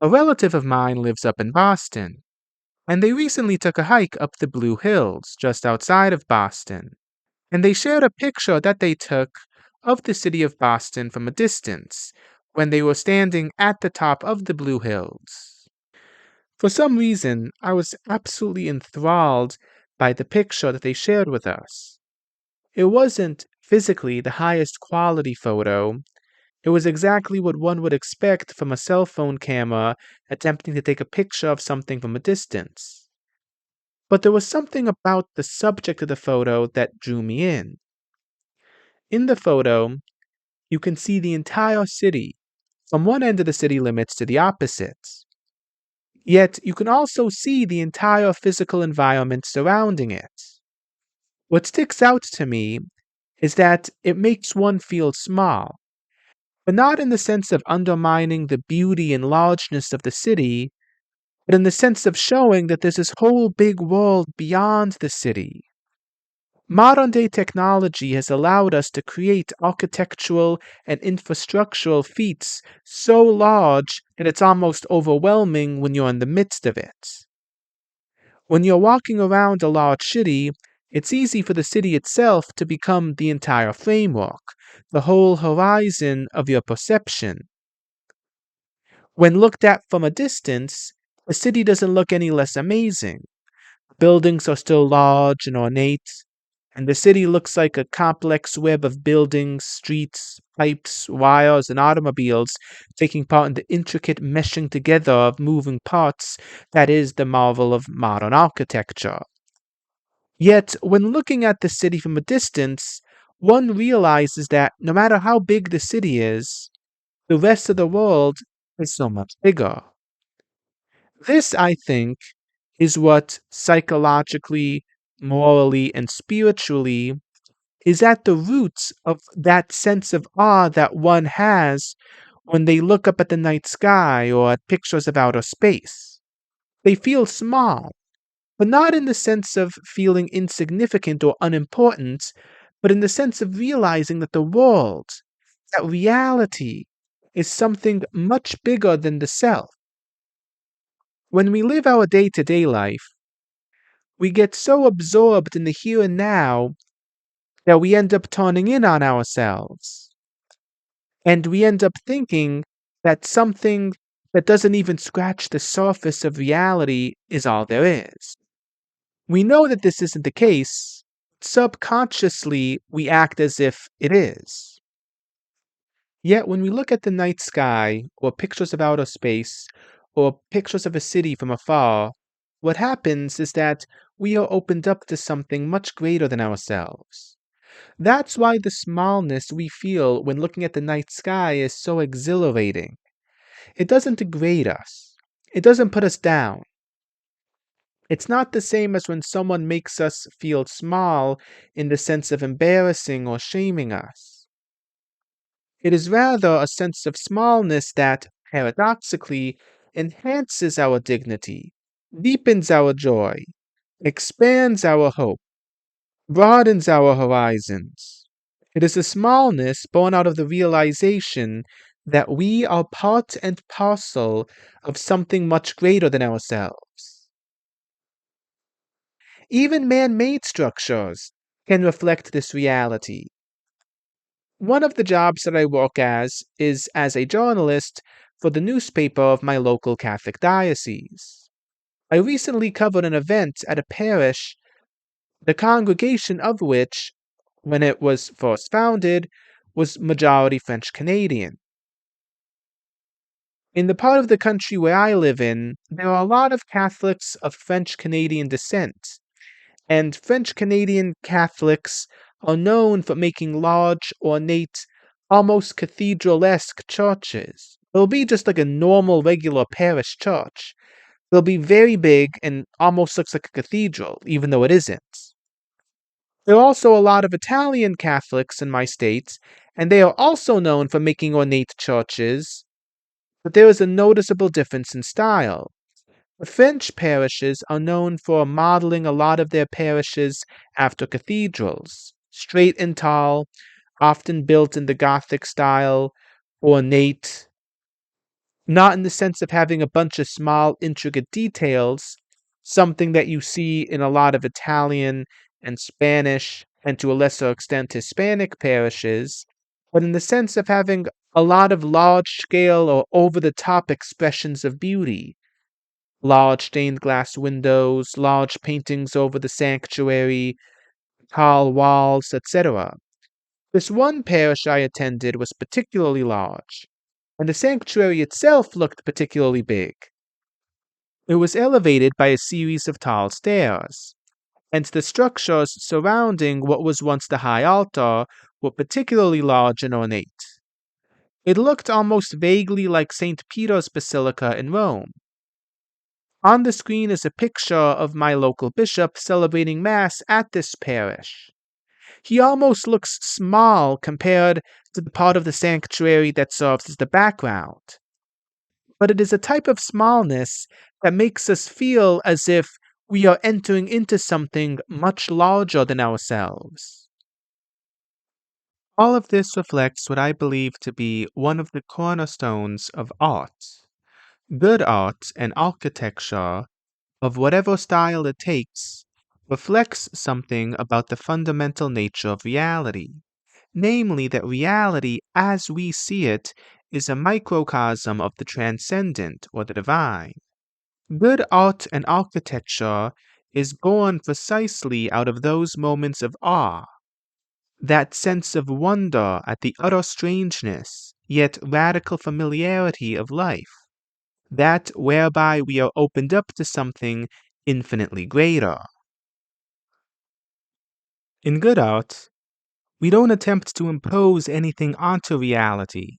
A relative of mine lives up in Boston, and they recently took a hike up the Blue Hills just outside of Boston, and they shared a picture that they took of the city of Boston from a distance when they were standing at the top of the Blue Hills. For some reason, I was absolutely enthralled by the picture that they shared with us. It wasn't physically the highest quality photo. It was exactly what one would expect from a cell phone camera attempting to take a picture of something from a distance. But there was something about the subject of the photo that drew me in. In the photo, you can see the entire city, from one end of the city limits to the opposite. Yet you can also see the entire physical environment surrounding it. What sticks out to me is that it makes one feel small, but not in the sense of undermining the beauty and largeness of the city, but in the sense of showing that there's this whole big world beyond the city. Modern day technology has allowed us to create architectural and infrastructural feats so large that it's almost overwhelming when you're in the midst of it. When you're walking around a large city, it's easy for the city itself to become the entire framework, the whole horizon of your perception. When looked at from a distance, the city doesn't look any less amazing. Buildings are still large and ornate, and the city looks like a complex web of buildings, streets, pipes, wires, and automobiles taking part in the intricate meshing together of moving parts that is the marvel of modern architecture. Yet, when looking at the city from a distance, one realizes that no matter how big the city is, the rest of the world is so much bigger. This, I think, is what psychologically, morally, and spiritually is at the roots of that sense of awe that one has when they look up at the night sky or at pictures of outer space. They feel small, but not in the sense of feeling insignificant or unimportant, but in the sense of realizing that the world, that reality, is something much bigger than the self. When we live our day to day life, we get so absorbed in the here and now that we end up turning in on ourselves. And we end up thinking that something that doesn't even scratch the surface of reality is all there is. We know that this isn't the case. Subconsciously, we act as if it is. Yet, when we look at the night sky, or pictures of outer space, or pictures of a city from afar, what happens is that we are opened up to something much greater than ourselves. That's why the smallness we feel when looking at the night sky is so exhilarating. It doesn't degrade us, it doesn't put us down. It's not the same as when someone makes us feel small in the sense of embarrassing or shaming us. It is rather a sense of smallness that, paradoxically, enhances our dignity, deepens our joy, expands our hope, broadens our horizons. It is a smallness born out of the realization that we are part and parcel of something much greater than ourselves. Even man made structures can reflect this reality. One of the jobs that I work as is as a journalist for the newspaper of my local Catholic diocese. I recently covered an event at a parish, the congregation of which, when it was first founded, was majority French Canadian. In the part of the country where I live in, there are a lot of Catholics of French Canadian descent, and French Canadian Catholics are known for making large, ornate, almost cathedral esque churches. It'll be just like a normal, regular parish church. They'll be very big and almost looks like a cathedral, even though it isn't. There are also a lot of Italian Catholics in my state, and they are also known for making ornate churches, but there is a noticeable difference in style. The French parishes are known for modeling a lot of their parishes after cathedrals, straight and tall, often built in the Gothic style, ornate. not in the sense of having a bunch of small, intricate details, something that you see in a lot of Italian and Spanish, and to a lesser extent Hispanic parishes, but in the sense of having a lot of large scale or over the top expressions of beauty. Large stained glass windows, large paintings over the sanctuary, tall walls, etc. This one parish I attended was particularly large, and the sanctuary itself looked particularly big. It was elevated by a series of tall stairs, and the structures surrounding what was once the high altar were particularly large and ornate. It looked almost vaguely like St. Peter's Basilica in Rome. On the screen is a picture of my local bishop celebrating Mass at this parish. He almost looks small compared to the part of the sanctuary that serves as the background. But it is a type of smallness that makes us feel as if we are entering into something much larger than ourselves. All of this reflects what I believe to be one of the cornerstones of art. Good art and architecture, of whatever style it takes, reflects something about the fundamental nature of reality, namely that reality as we see it is a microcosm of the transcendent or the divine. Good art and architecture is born precisely out of those moments of awe, that sense of wonder at the utter strangeness, yet radical familiarity of life, that whereby we are opened up to something infinitely greater. In good art, we don't attempt to impose anything onto reality.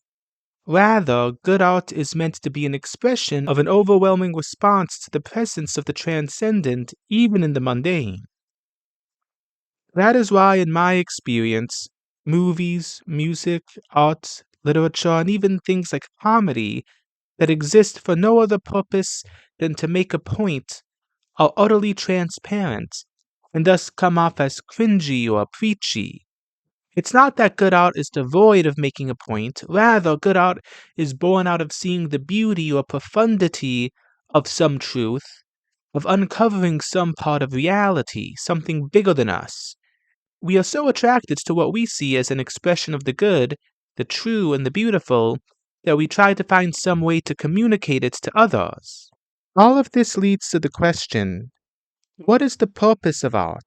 Rather, good art is meant to be an expression of an overwhelming response to the presence of the transcendent, even in the mundane. That is why, in my experience, movies, music, art, literature, and even things like comedy that exist for no other purpose than to make a point are utterly transparent and thus come off as cringy or preachy. It's not that good art is devoid of making a point, rather, good art is born out of seeing the beauty or profundity of some truth, of uncovering some part of reality, something bigger than us. We are so attracted to what we see as an expression of the good, the true, and the beautiful that we try to find some way to communicate it to others. All of this leads to the question, what is the purpose of art?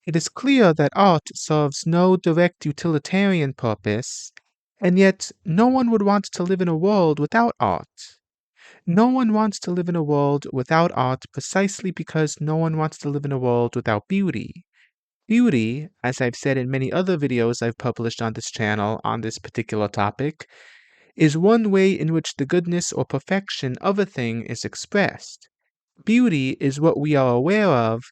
It is clear that art serves no direct utilitarian purpose, and yet no one would want to live in a world without art. No one wants to live in a world without art precisely because no one wants to live in a world without beauty. Beauty, as I've said in many other videos I've published on this channel on this particular topic, is one way in which the goodness or perfection of a thing is expressed. Beauty is what we are aware of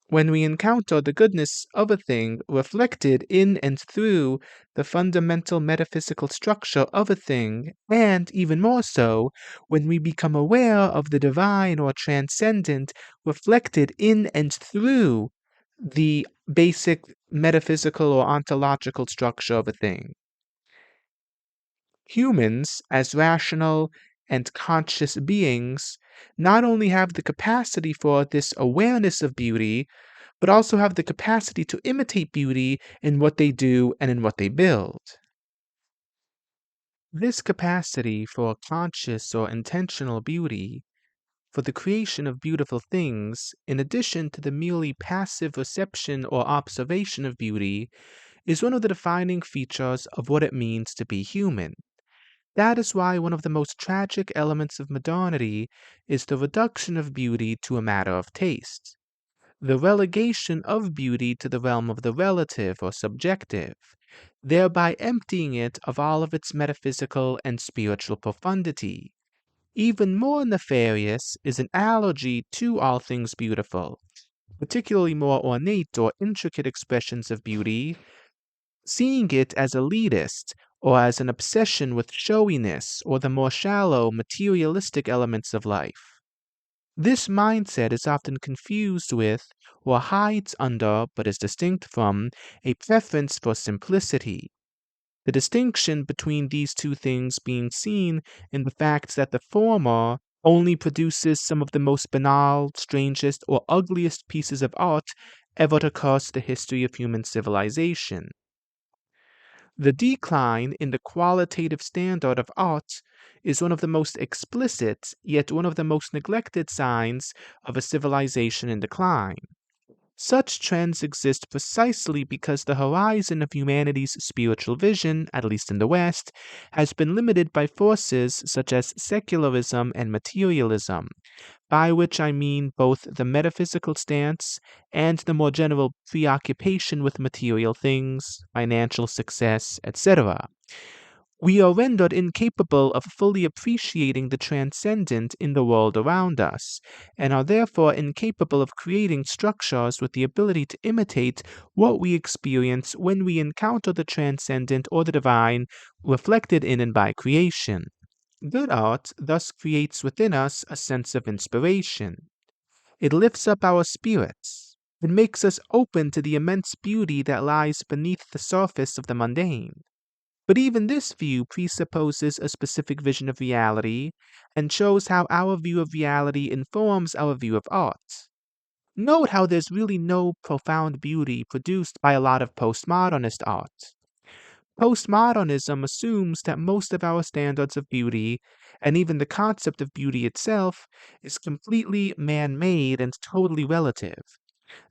when we encounter the goodness of a thing reflected in and through the fundamental metaphysical structure of a thing, and even more so, when we become aware of the divine or transcendent reflected in and through the basic metaphysical or ontological structure of a thing. Humans, as rational and conscious beings, not only have the capacity for this awareness of beauty, but also have the capacity to imitate beauty in what they do and in what they build. This capacity for conscious or intentional beauty, for the creation of beautiful things, in addition to the merely passive reception or observation of beauty, is one of the defining features of what it means to be human. That is why one of the most tragic elements of modernity is the reduction of beauty to a matter of taste, the relegation of beauty to the realm of the relative or subjective, thereby emptying it of all of its metaphysical and spiritual profundity. Even more nefarious is an allergy to all things beautiful, particularly more ornate or intricate expressions of beauty, seeing it as elitist or as an obsession with showiness or the more shallow, materialistic elements of life. This mindset is often confused with, or hides under, but is distinct from, a preference for simplicity. The distinction between these two things being seen in the fact that the former only produces some of the most banal, strangest, or ugliest pieces of art ever to cross the history of human civilization. The decline in the qualitative standard of art is one of the most explicit, yet one of the most neglected signs of a civilization in decline. Such trends exist precisely because the horizon of humanity's spiritual vision, at least in the West, has been limited by forces such as secularism and materialism, by which I mean both the metaphysical stance and the more general preoccupation with material things, financial success, etc. We are rendered incapable of fully appreciating the transcendent in the world around us, and are therefore incapable of creating structures with the ability to imitate what we experience when we encounter the transcendent or the divine reflected in and by creation. Good art thus creates within us a sense of inspiration. It lifts up our spirits. It makes us open to the immense beauty that lies beneath the surface of the mundane. But even this view presupposes a specific vision of reality and shows how our view of reality informs our view of art. Note how there's really no profound beauty produced by a lot of postmodernist art. Postmodernism assumes that most of our standards of beauty, and even the concept of beauty itself, is completely man made and totally relative.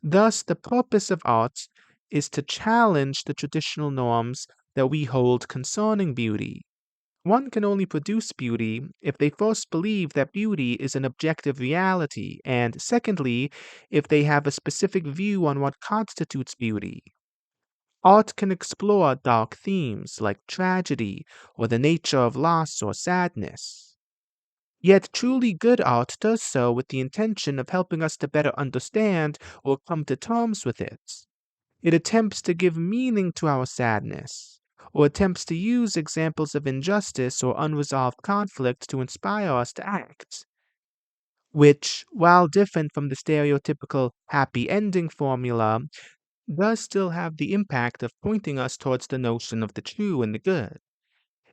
Thus, the purpose of art is to challenge the traditional norms that we hold concerning beauty. One can only produce beauty if they first believe that beauty is an objective reality, and secondly, if they have a specific view on what constitutes beauty. Art can explore dark themes like tragedy or the nature of loss or sadness. Yet truly good art does so with the intention of helping us to better understand or come to terms with it. It attempts to give meaning to our sadness, or attempts to use examples of injustice or unresolved conflict to inspire us to act, which, while different from the stereotypical happy ending formula, does still have the impact of pointing us towards the notion of the true and the good.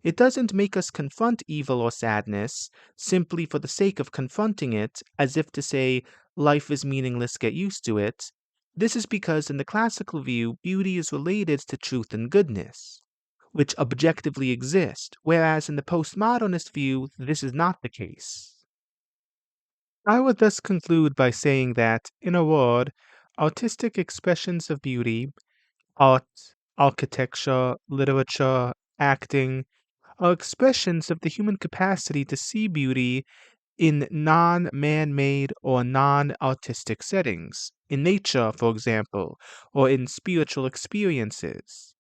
It doesn't make us confront evil or sadness simply for the sake of confronting it, as if to say, life is meaningless, get used to it. This is because in the classical view, beauty is related to truth and goodness, which objectively exist, whereas in the postmodernist view, this is not the case. I would thus conclude by saying that, in a word, artistic expressions of beauty, art, architecture, literature, acting, are expressions of the human capacity to see beauty in non man made or non artistic settings, in nature, for example, or in spiritual experiences.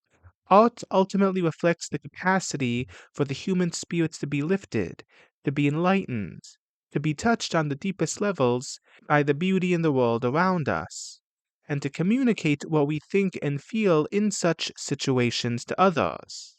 Art ultimately reflects the capacity for the human spirits to be lifted, to be enlightened, to be touched on the deepest levels by the beauty in the world around us, and to communicate what we think and feel in such situations to others.